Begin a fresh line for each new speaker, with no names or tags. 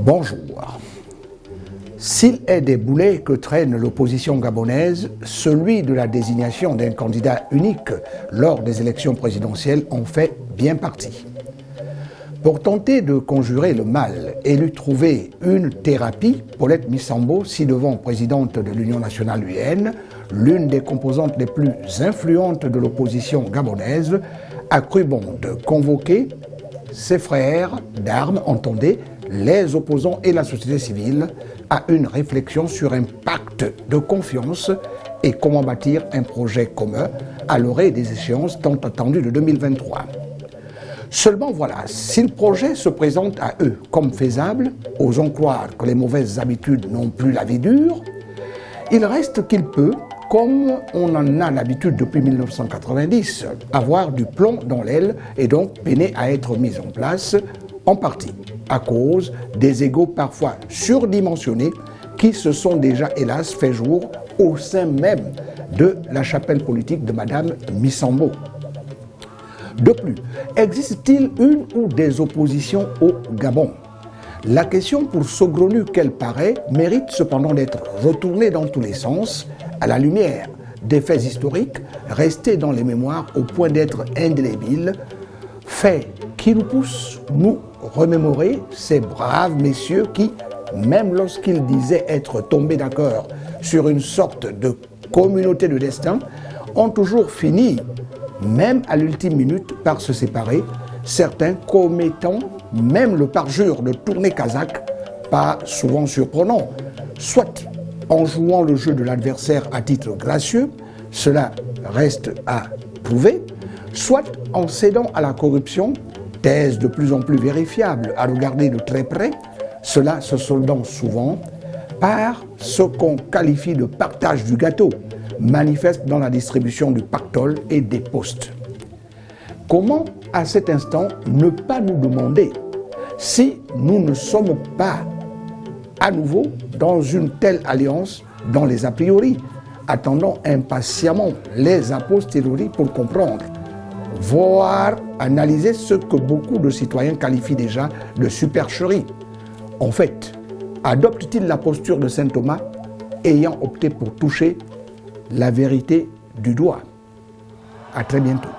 Bonjour. S'il est des boulets que traîne l'opposition gabonaise, celui de la désignation d'un candidat unique lors des élections présidentielles en fait bien partie. Pour tenter de conjurer le mal et lui trouver une thérapie, Paulette Missambo, ci-devant présidente de l'Union nationale UN, l'une des composantes les plus influentes de l'opposition gabonaise, a cru bon de convoquer ses frères d'armes, entendez, les opposants et la société civile, à une réflexion sur un pacte de confiance et comment bâtir un projet commun à l'orée des échéances tant attendues de 2023. Seulement voilà, si le projet se présente à eux comme faisable, osons croire que les mauvaises habitudes n'ont plus la vie dure, il reste qu'il peut, comme on en a l'habitude depuis 1990, avoir du plomb dans l'aile et donc peiner à être mis en place, en partie à cause des égos parfois surdimensionnés qui se sont déjà hélas fait jour au sein même de la chapelle politique de Madame Missambo. De plus, existe-t-il une ou des oppositions au Gabon? La question, pour saugrenue qu'elle paraît, mérite cependant d'être retournée dans tous les sens, à la lumière des faits historiques restés dans les mémoires au point d'être indélébiles, faits qui nous poussent nous remémorer ces braves messieurs qui, même lorsqu'ils disaient être tombés d'accord sur une sorte de communauté de destin, ont toujours fini, même à l'ultime minute, par se séparer, certains commettant même le parjure de tourner kazakh, pas souvent surprenant, soit en jouant le jeu de l'adversaire à titre gracieux, cela reste à prouver, soit en cédant à la corruption, thèse de plus en plus vérifiable à regarder de très près, cela se soldant souvent par ce qu'on qualifie de partage du gâteau, manifeste dans la distribution du pactole et des postes. Comment, à cet instant, ne pas nous demander si nous ne sommes pas à nouveau dans une telle alliance dans les a priori, attendant impatiemment les a posteriori pour comprendre, voire analyser ce que beaucoup de citoyens qualifient déjà de supercherie. En fait, adopte-t-il la posture de saint Thomas, ayant opté pour toucher la vérité du doigt? À très bientôt.